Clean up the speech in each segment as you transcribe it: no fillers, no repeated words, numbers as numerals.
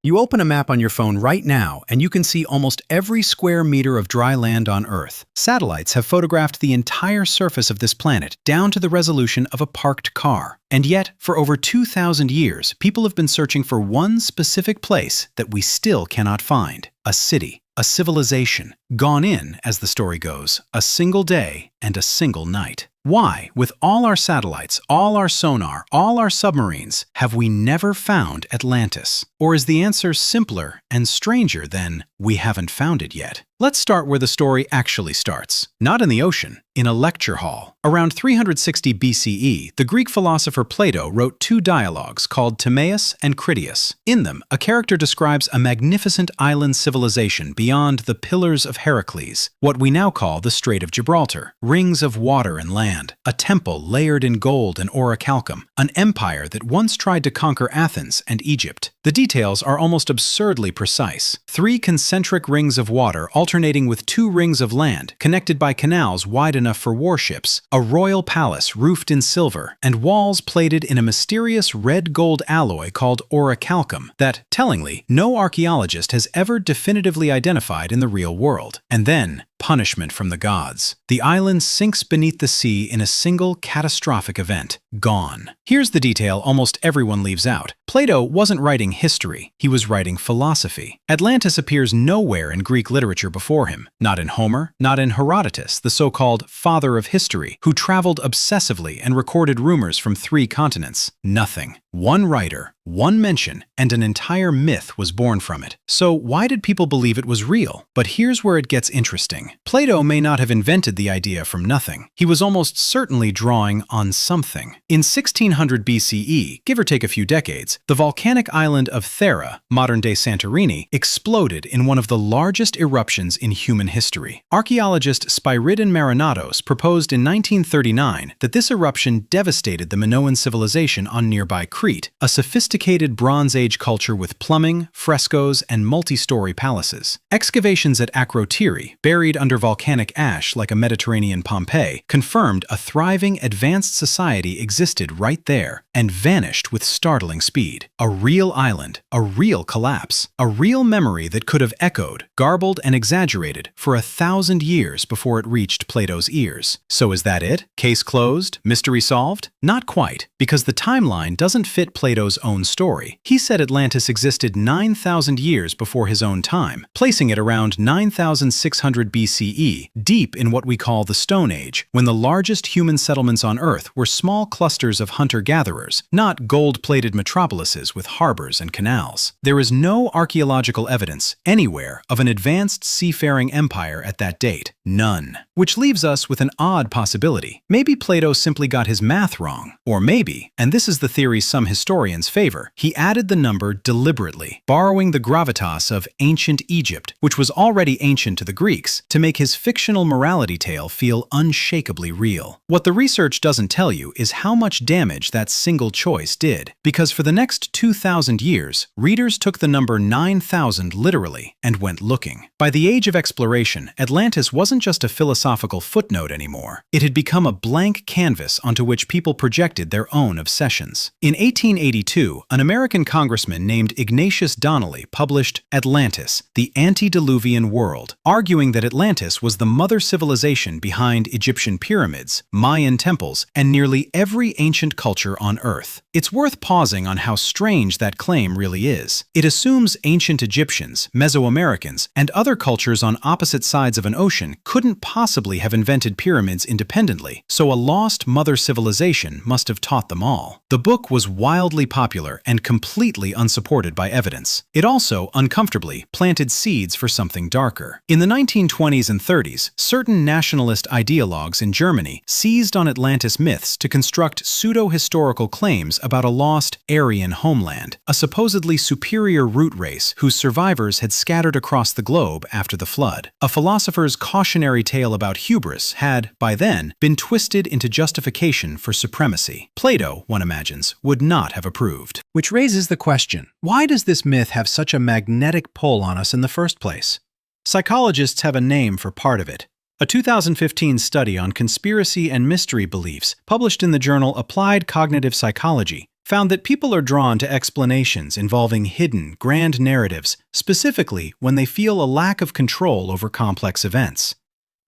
You open a map on your phone right now, and you can see almost every square meter of dry land on Earth. Satellites have photographed the entire surface of this planet, down to the resolution of a parked car. And yet, for over 2,000 years, people have been searching for one specific place that we still cannot find: a city, a civilization, gone in, as the story goes, a single day and a single night. Why, with all our satellites, all our sonar, all our submarines, have we never found Atlantis? Or is the answer simpler and stranger than we haven't found it yet? Let's start where the story actually starts. Not in the ocean, in a lecture hall. Around 360 BCE, the Greek philosopher Plato wrote two dialogues called Timaeus and Critias. In them, a character describes a magnificent island civilization beyond the Pillars of Heracles, what we now call the Strait of Gibraltar, rings of water and land, a temple layered in gold and orichalcum, an empire that once tried to conquer Athens and Egypt. The details are almost absurdly precise. 3 concentric rings of water alternating with 2 rings of land, connected by canals wide enough for warships, a royal palace roofed in silver, and walls plated in a mysterious red-gold alloy called orichalcum that, tellingly, no archaeologist has ever definitively identified in the real world. And then, punishment from the gods. The island sinks beneath the sea in a single catastrophic event. Gone. Here's the detail almost everyone leaves out. Plato wasn't writing history, he was writing philosophy. Atlantis appears nowhere in Greek literature before him. Not in Homer, not in Herodotus, the so-called father of history, who traveled obsessively and recorded rumors from 3 continents. Nothing. One writer, one mention, and an entire myth was born from it. So why did people believe it was real? But here's where it gets interesting. Plato may not have invented the idea from nothing. He was almost certainly drawing on something. In 1600 BCE, give or take a few decades, the volcanic island of Thera, modern-day Santorini, exploded in one of the largest eruptions in human history. Archaeologist Spyridon Marinatos proposed in 1939 that this eruption devastated the Minoan civilization on nearby Crete, a sophisticated Bronze Age culture with plumbing, frescoes, and multi-story palaces. Excavations at Akrotiri, buried under volcanic ash like a Mediterranean Pompeii, confirmed a thriving, advanced society existed right there and vanished with startling speed. A real island, a real collapse, a real memory that could have echoed, garbled, and exaggerated for 1,000 years before it reached Plato's ears. So is that it? Case closed? Mystery solved? Not quite, because the timeline doesn't fit Plato's own story. He said Atlantis existed 9,000 years before his own time, placing it around 9,600 BCE, deep in what we call the Stone Age, when the largest human settlements on Earth were small clusters of hunter-gatherers, not gold-plated metropolises with harbors and canals. There is no archaeological evidence anywhere of an advanced seafaring empire at that date. None. Which leaves us with an odd possibility. Maybe Plato simply got his math wrong. Or maybe, and this is the theory some historians favor, he added the number deliberately, borrowing the gravitas of ancient Egypt, which was already ancient to the Greeks, to make his fictional morality tale feel unshakably real. What the research doesn't tell you is how much damage that single choice did, because for the next 2,000 years, readers took the number 9,000 literally and went looking. By the age of exploration, Atlantis wasn't just a philosophical footnote anymore. It had become a blank canvas onto which people projected their own obsessions. In 1882, an American congressman named Ignatius Donnelly published Atlantis, the Antediluvian World, arguing that Atlantis was the mother civilization behind Egyptian pyramids, Mayan temples, and nearly every ancient culture on Earth. It's worth pausing on how strange that claim really is. It assumes ancient Egyptians, Mesoamericans, and other cultures on opposite sides of an ocean couldn't possibly have invented pyramids independently, so a lost mother civilization must have taught them all. The book was wildly popular and completely unsupported by evidence. It also, uncomfortably, planted seeds for something darker. In the 1920s and 30s, certain nationalist ideologues in Germany seized on Atlantis myths to construct pseudo-historical claims about a lost Aryan homeland, a supposedly superior root race whose survivors had scattered across the globe after the flood. A philosopher's cautionary tale about hubris had, by then, been twisted into justification for supremacy. Plato, one imagines, would not have approved. Which raises the question, why does this myth have such a magnetic pull on us in the first place? Psychologists have a name for part of it. A 2015 study on conspiracy and mystery beliefs, published in the journal Applied Cognitive Psychology, found that people are drawn to explanations involving hidden, grand narratives, specifically when they feel a lack of control over complex events.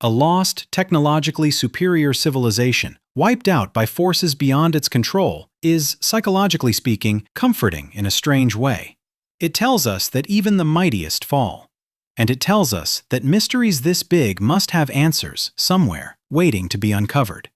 A lost, technologically superior civilization, wiped out by forces beyond its control, is, psychologically speaking, comforting in a strange way. It tells us that even the mightiest fall. And it tells us that mysteries this big must have answers somewhere, waiting to be uncovered.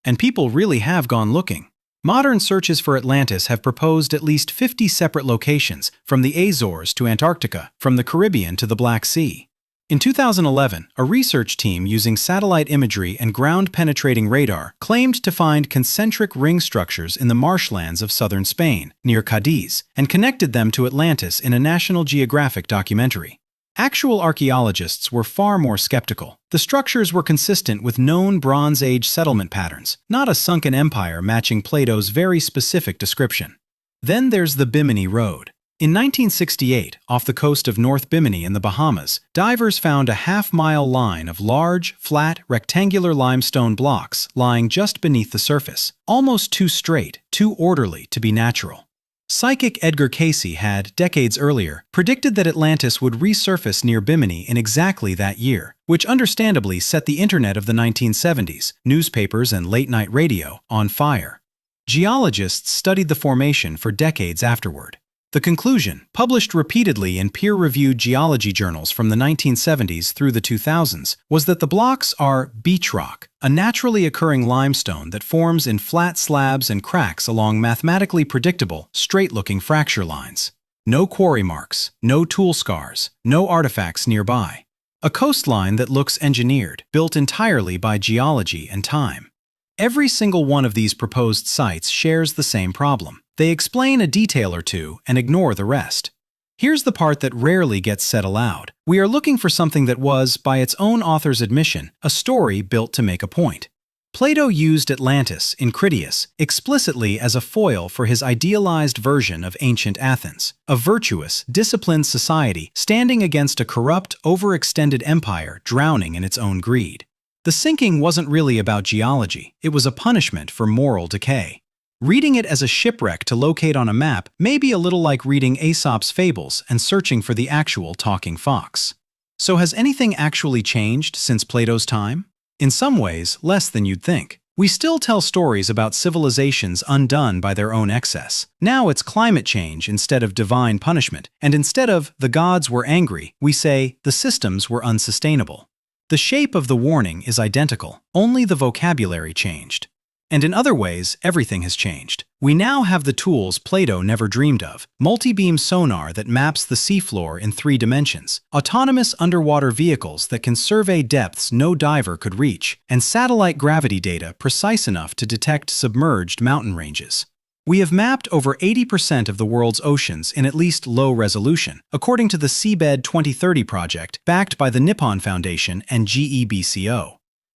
And people really have gone looking. Modern searches for Atlantis have proposed at least 50 separate locations, from the Azores to Antarctica, from the Caribbean to the Black Sea. In 2011, a research team using satellite imagery and ground-penetrating radar claimed to find concentric ring structures in the marshlands of southern Spain, near Cadiz, and connected them to Atlantis in a National Geographic documentary. Actual archaeologists were far more skeptical. The structures were consistent with known Bronze Age settlement patterns, not a sunken empire matching Plato's very specific description. Then there's the Bimini Road. In 1968, off the coast of North Bimini in the Bahamas, divers found a half-mile line of large, flat, rectangular limestone blocks lying just beneath the surface, almost too straight, too orderly to be natural. Psychic Edgar Cayce had, decades earlier, predicted that Atlantis would resurface near Bimini in exactly that year, which understandably set the internet of the 1970s, newspapers and late-night radio, on fire. Geologists studied the formation for decades afterward. The conclusion, published repeatedly in peer-reviewed geology journals from the 1970s through the 2000s, was that the blocks are beach rock, a naturally occurring limestone that forms in flat slabs and cracks along mathematically predictable, straight-looking fracture lines. No quarry marks, no tool scars, no artifacts nearby. A coastline that looks engineered, built entirely by geology and time. Every single one of these proposed sites shares the same problem. They explain a detail or two and ignore the rest. Here's the part that rarely gets said aloud. We are looking for something that was, by its own author's admission, a story built to make a point. Plato used Atlantis, in Critias, explicitly as a foil for his idealized version of ancient Athens, a virtuous, disciplined society standing against a corrupt, overextended empire drowning in its own greed. The sinking wasn't really about geology, it was a punishment for moral decay. Reading it as a shipwreck to locate on a map may be a little like reading Aesop's fables and searching for the actual talking fox. So has anything actually changed since Plato's time? In some ways, less than you'd think. We still tell stories about civilizations undone by their own excess. Now it's climate change instead of divine punishment, and instead of the gods were angry, we say the systems were unsustainable. The shape of the warning is identical, only the vocabulary changed. And in other ways, everything has changed. We now have the tools Plato never dreamed of: multi-beam sonar that maps the seafloor in 3 dimensions, autonomous underwater vehicles that can survey depths no diver could reach, and satellite gravity data precise enough to detect submerged mountain ranges. We have mapped over 80% of the world's oceans in at least low resolution, according to the Seabed 2030 project backed by the Nippon Foundation and GEBCO.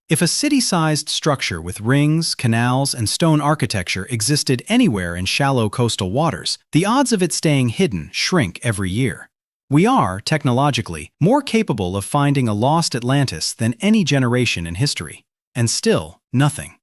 If a city-sized structure with rings, canals, and stone architecture existed anywhere in shallow coastal waters, the odds of it staying hidden shrink every year. We are, technologically, more capable of finding a lost Atlantis than any generation in history. And still, nothing.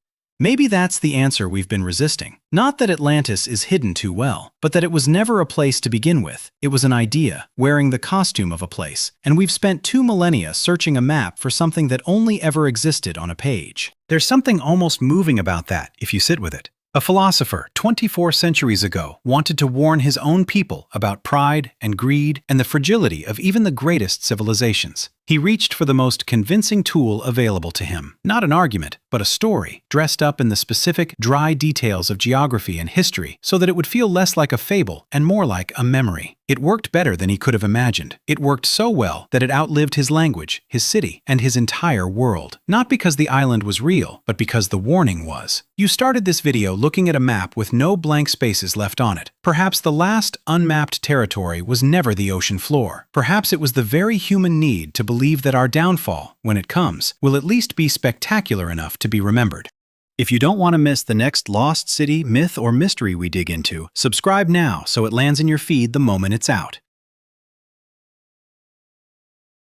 Maybe that's the answer we've been resisting. Not that Atlantis is hidden too well, but that it was never a place to begin with. It was an idea, wearing the costume of a place, and we've spent 2 millennia searching a map for something that only ever existed on a page. There's something almost moving about that, if you sit with it. A philosopher 24 centuries ago wanted to warn his own people about pride and greed and the fragility of even the greatest civilizations. He reached for the most convincing tool available to him. Not an argument, but a story, dressed up in the specific, dry details of geography and history so that it would feel less like a fable and more like a memory. It worked better than he could have imagined. It worked so well that it outlived his language, his city, and his entire world. Not because the island was real, but because the warning was. You started this video looking at a map with no blank spaces left on it. Perhaps the last unmapped territory was never the ocean floor. Perhaps it was the very human need to believe that our downfall, when it comes, will at least be spectacular enough to be remembered. If you don't want to miss the next lost city, myth, or mystery we dig into, subscribe now so it lands in your feed the moment it's out.